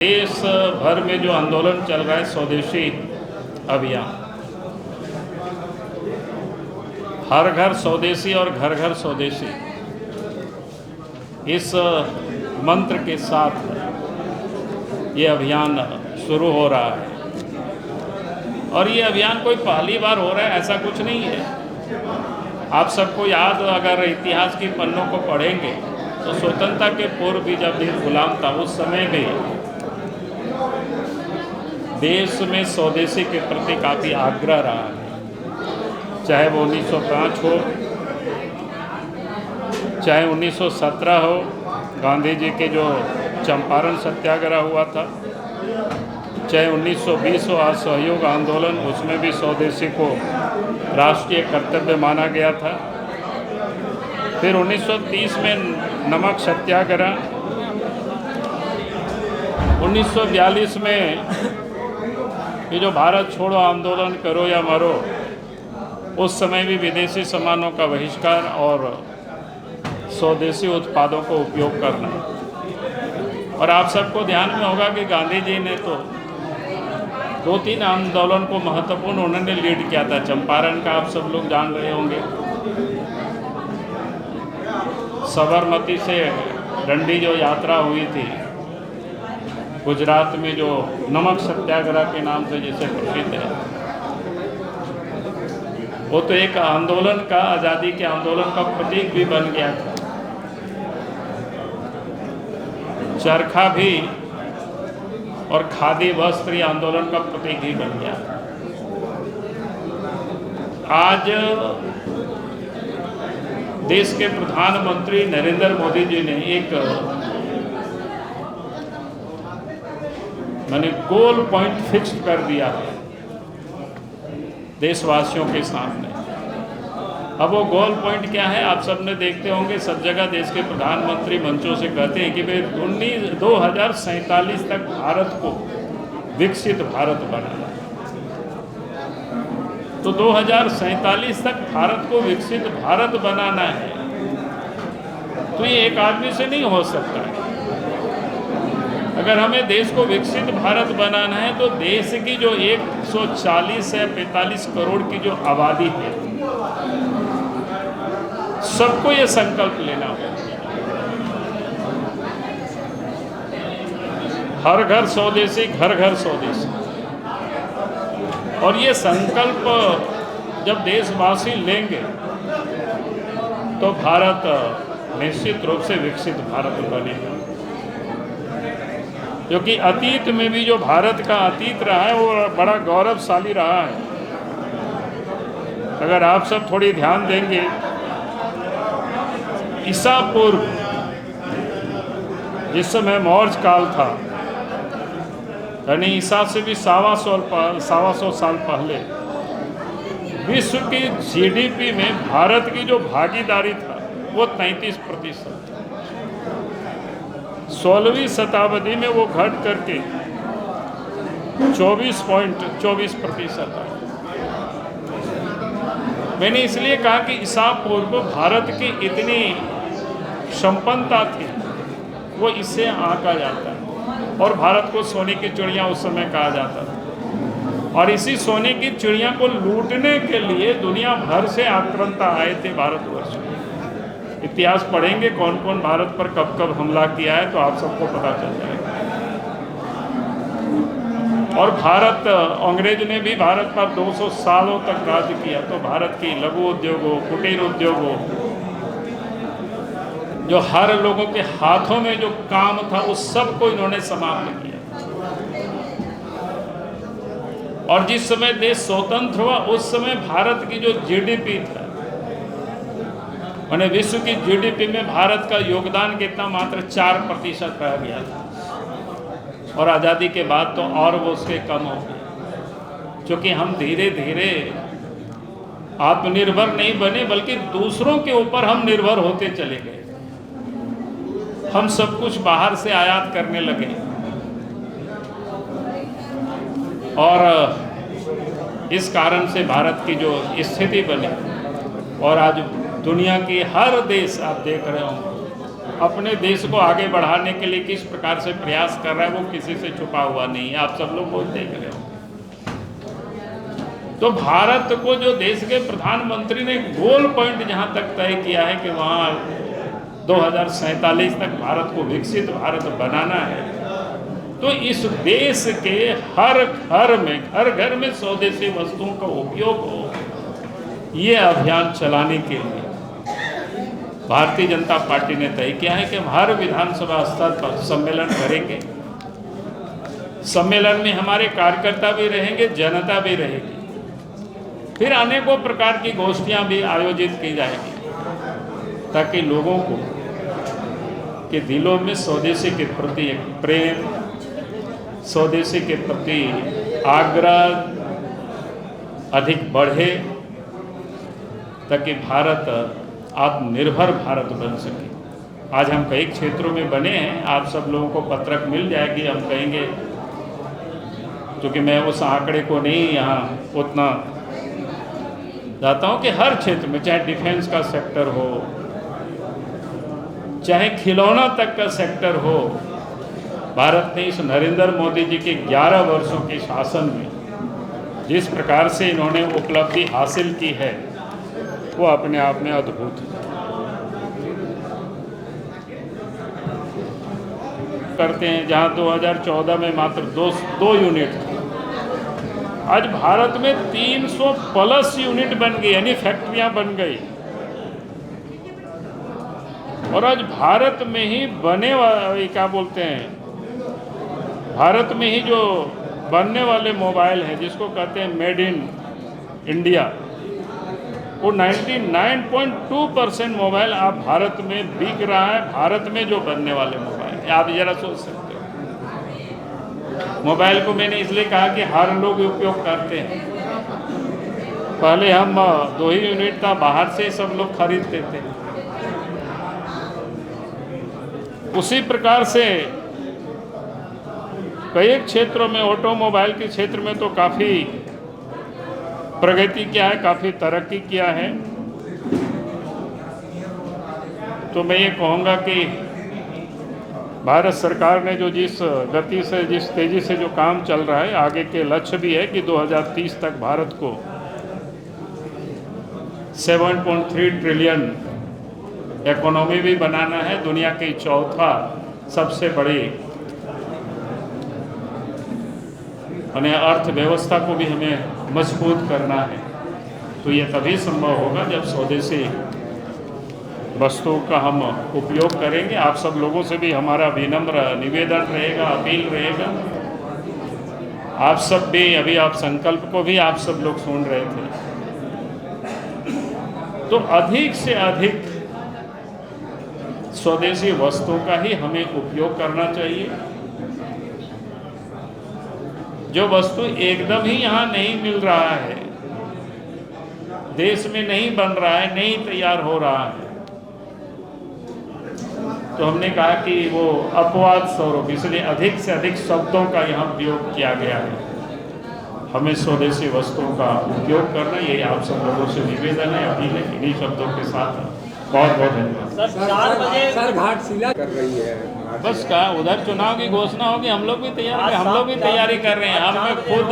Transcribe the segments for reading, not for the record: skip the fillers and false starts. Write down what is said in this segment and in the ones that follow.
देश भर में जो आंदोलन चल रहा है स्वदेशी अभियान, हर घर स्वदेशी और घर घर स्वदेशी, इस मंत्र के साथ ये अभियान शुरू हो रहा है। और ये अभियान कोई पहली बार हो रहा है ऐसा कुछ नहीं है। आप सबको याद, अगर इतिहास की पन्नों को पढ़ेंगे तो स्वतंत्रता के पूर्व भी जब देश गुलाम था उस समय भी देश में स्वदेशी के प्रति काफ़ी आग्रह रहा है। चाहे वो 1905 हो, चाहे 1917 हो, गांधी जी के जो चंपारण सत्याग्रह हुआ था, चाहे 1920 हो असहयोग आंदोलन, उसमें भी स्वदेशी को राष्ट्रीय कर्तव्य माना गया था। फिर 1930 में नमक सत्याग्रह, 1942 में ये जो भारत छोड़ो आंदोलन, करो या मरो, उस समय भी विदेशी सामानों का बहिष्कार और स्वदेशी उत्पादों को उपयोग करना। और आप सबको ध्यान में होगा कि गांधी जी ने तो 2-3 आंदोलन को महत्वपूर्ण उन्होंने लीड किया था। चंपारण का आप सब लोग जान रहे होंगे, साबरमती से डंडी जो यात्रा हुई थी गुजरात में, जो नमक सत्याग्रह के नाम से जिसे प्रसिद्ध है, वो तो एक आंदोलन का, आज़ादी के आंदोलन का प्रतीक भी बन गया था। चरखा भी और खादी वस्त्र आंदोलन का प्रतीक ही बन गया। आज देश के प्रधानमंत्री नरेंद्र मोदी जी ने एक गोल पॉइंट फिक्स कर दिया है देशवासियों के सामने। अब वो गोल पॉइंट क्या है आप सबने देखते होंगे, सब जगह देश के प्रधानमंत्री मंचों से कहते हैं कि भाई 2047 तक भारत को विकसित भारत बनाना है। तो 2047 तक भारत को विकसित भारत बनाना है, तो ये एक आदमी से नहीं हो सकता है। अगर हमें देश को विकसित भारत बनाना है तो देश की जो 140 या 45 करोड़ की जो आबादी है, सबको ये संकल्प लेना होगा। हर घर स्वदेशी, घर घर स्वदेशी। और ये संकल्प जब देशवासी लेंगे तो भारत निश्चित रूप से विकसित भारत बनेगा। क्योंकि अतीत में भी जो भारत का अतीत रहा है वो बड़ा गौरवशाली रहा है। अगर आप सब थोड़ी ध्यान देंगे, ईसा पूर्व जिस समय मौर्य काल था, यानी ईसा से भी 125 साल पहले, विश्व की जीडीपी में भारत की जो भागीदारी था वो 33%। 16वीं शताब्दी में वो घट करके 24.24% है। मैंने इसलिए कहा कि ईसा पूर्व भारत की इतनी संपन्नता थी, वो इससे आंका जाता है। और भारत को सोने की चिड़िया उस समय कहा जाता था। और इसी सोने की चिड़िया को लूटने के लिए दुनिया भर से आक्रांता आए थे भारतवर्ष में। इतिहास पढ़ेंगे कौन कौन भारत पर कब कब हमला किया है तो आप सबको पता चल जाएगा। और भारत, अंग्रेज ने भी भारत पर 200 सालों तक राज किया, तो भारत की लघु उद्योगों, कुटीर उद्योगों, जो हर लोगों के हाथों में जो काम था उस सब को इन्होंने समाप्त किया। और जिस समय देश स्वतंत्र हुआ उस समय भारत की जो जीडीपी था, मैंने विश्व की जीडीपी में भारत का योगदान कितना, मात्र 4% रह गया था। और आज़ादी के बाद तो और वो उसके कम हो गए, क्योंकि हम धीरे धीरे आत्मनिर्भर नहीं बने बल्कि दूसरों के ऊपर हम निर्भर होते चले गए। हम सब कुछ बाहर से आयात करने लगे और इस कारण से भारत की जो स्थिति बनी, और आज दुनिया की हर देश आप देख रहे हो अपने देश को आगे बढ़ाने के लिए किस प्रकार से प्रयास कर रहा है वो किसी से छुपा हुआ नहीं है, आप सब लोग बहुत देख रहे हो। तो भारत को जो देश के प्रधानमंत्री ने गोल पॉइंट जहां तक तय किया है कि वहां 2047 तक भारत को विकसित भारत बनाना है, तो इस देश के हर घर में स्वदेशी वस्तुओं का उपयोग हो, ये अभियान चलाने के लिए भारतीय जनता पार्टी ने तय किया है कि हम हर विधानसभा स्तर पर सम्मेलन करेंगे। सम्मेलन में हमारे कार्यकर्ता भी रहेंगे, जनता भी रहेगी, फिर अनेकों प्रकार की गोष्ठियां भी आयोजित की जाएगी ताकि लोगों को के दिलों में स्वदेशी के प्रति एक प्रेम, स्वदेशी के प्रति आग्रह अधिक बढ़े, ताकि भारत आत्मनिर्भर भारत बन सके। आज हम कई क्षेत्रों में बने हैं, आप सब लोगों को पत्रक मिल जाएगी, हम कहेंगे, क्योंकि मैं उस आंकड़े को नहीं यहाँ उतना जाता हूँ कि हर क्षेत्र में, चाहे डिफेंस का सेक्टर हो, चाहे खिलौना तक का सेक्टर हो, भारत ने इस नरेंद्र मोदी जी के 11 वर्षों के शासन में जिस प्रकार से इन्होंने उपलब्धि हासिल की है वो अपने आप में अद्भुत है। करते हैं जहां 2014 में मात्र दो यूनिट थी, आज भारत में 300 प्लस यूनिट बन गई, यानी फैक्ट्रियां बन गई। और आज भारत में ही बने वाले, क्या बोलते हैं, भारत में ही जो बनने वाले मोबाइल हैं जिसको कहते हैं मेड इन इंडिया, वो 99.2% मोबाइल आप भारत में बिक रहा है। भारत में जो बनने वाले मोबाइल, आप जरा सोच सकते हो। मोबाइल को मैंने इसलिए कहा कि हर लोग उपयोग करते हैं। पहले हम 2 ही यूनिट था, बाहर से सब लोग खरीदते थे। उसी प्रकार से कई क्षेत्रों में, ऑटोमोबाइल के क्षेत्र में तो काफ़ी प्रगति किया है, काफ़ी तरक्की किया है। तो मैं ये कहूँगा कि भारत सरकार ने जो जिस गति से, जिस तेज़ी से जो काम चल रहा है, आगे के लक्ष्य भी है कि 2030 तक भारत को 7.3 ट्रिलियन इकोनॉमी भी बनाना है, दुनिया की चौथा सबसे बड़ी अर्थव्यवस्था को भी हमें मजबूत करना है। तो ये तभी संभव होगा जब स्वदेशी वस्तुओं का हम उपयोग करेंगे। आप सब लोगों से भी हमारा विनम्र निवेदन रहेगा, अपील रहेगा। आप सब भी, अभी आप संकल्प को भी आप सब लोग सुन रहे थे, तो अधिक से अधिक स्वदेशी वस्तुओं का ही हमें उपयोग करना चाहिए। जो वस्तु एकदम ही यहाँ नहीं मिल रहा है, देश में नहीं बन रहा है, नहीं तैयार हो रहा है, तो हमने कहा कि वो अपवाद स्वरूप, इसलिए अधिक से अधिक शब्दों का यहाँ प्रयोग किया गया है। हमें स्वदेशी वस्तुओं का उपयोग करना, यही आप सब लोगों से निवेदन है, अपील है। इन्हीं शब्दों के साथ बहुत बहुत धन्यवाद। सर 4 बजे घाटशिला कर रही है, बस का उधर चुनाव की घोषणा होगी, हम लोग भी तैयार हैं, हम लोग भी तैयारी कर रहे हैं। हम खुद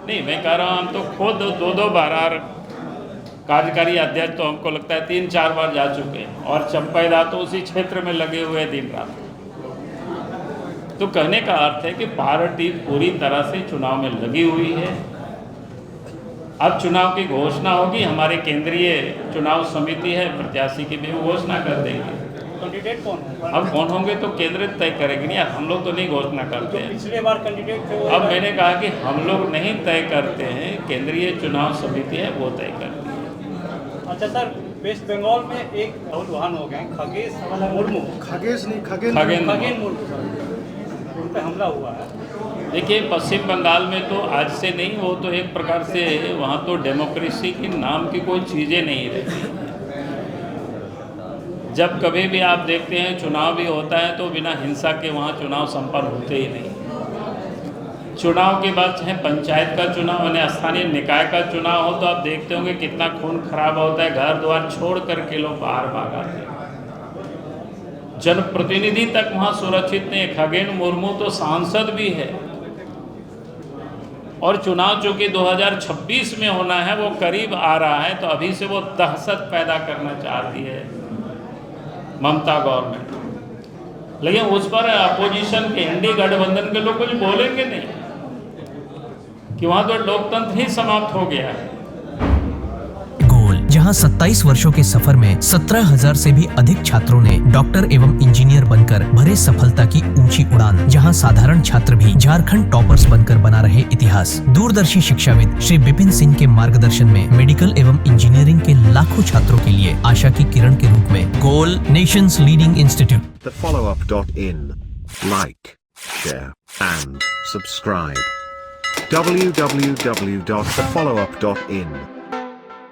नहीं, मैं कह रहा हूँ, हम तो खुद 2-2 बार कार्यकारी अध्यक्ष तो हमको लगता है 3-4 बार जा चुके हैं, और चंपाईदा तो उसी क्षेत्र में लगे हुए दिन रात। तो कहने का अर्थ है कि पार्टी पूरी तरह से चुनाव में लगी हुई है। अब चुनाव की घोषणा होगी, हमारे केंद्रीय चुनाव समिति है, प्रत्याशी की भी घोषणा कर देंगे। कैंडिडेट कौन होगा? अब कौन होंगे तो केंद्र तय करेंगे, नहीं हम लोग तो नहीं घोषणा करते हैं। पिछले बार कैंडिडेट थे वो, अब मैंने कहा कि हम लोग नहीं तय करते हैं, केंद्रीय चुनाव समिति है वो तय करती है। अच्छा सर, वेस्ट बंगाल में एक वाहन हो गए, खगेश मुर्मू, खगेन मुर्मू सर, उन पर हमला हुआ है। देखिए, पश्चिम बंगाल में तो आज से नहीं, वो तो एक प्रकार से वहाँ तो डेमोक्रेसी के नाम की कोई चीज़ें नहीं रहती। जब कभी भी आप देखते हैं चुनाव भी होता है तो बिना हिंसा के वहाँ चुनाव संपन्न होते ही नहीं। चुनाव के बाद चाहे पंचायत का चुनाव यानी स्थानीय निकाय का चुनाव हो, तो आप देखते होंगे कितना खून खराब होता है, घर द्वार छोड़ करके लोग बाहर भाग आते हैं। जनप्रतिनिधि तक वहाँ सुरक्षित नहीं। खगेन मुर्मू तो सांसद भी है, और चुनाव चूँकि 2026 में होना है, वो करीब आ रहा है, तो अभी से वो दहशत पैदा करना चाहती है ममता गवर्नमेंट। लेकिन उस पर अपोजिशन के इंडी गठबंधन के लोग कुछ बोलेंगे नहीं कि वहाँ तो लोकतंत्र ही समाप्त हो गया है। जहां 27 वर्षों के सफर में 17,000 से भी अधिक छात्रों ने डॉक्टर एवं इंजीनियर बनकर भरे सफलता की ऊंची उड़ान, जहां साधारण छात्र भी झारखंड टॉपर्स बनकर बना रहे इतिहास। दूरदर्शी शिक्षाविद श्री विपिन सिंह के मार्गदर्शन में मेडिकल एवं इंजीनियरिंग के लाखों छात्रों के लिए आशा की किरण के रूप में गोल, nation's leading institute. TheFollowUp.in. Like, share and subscribe. www.thefollowup.in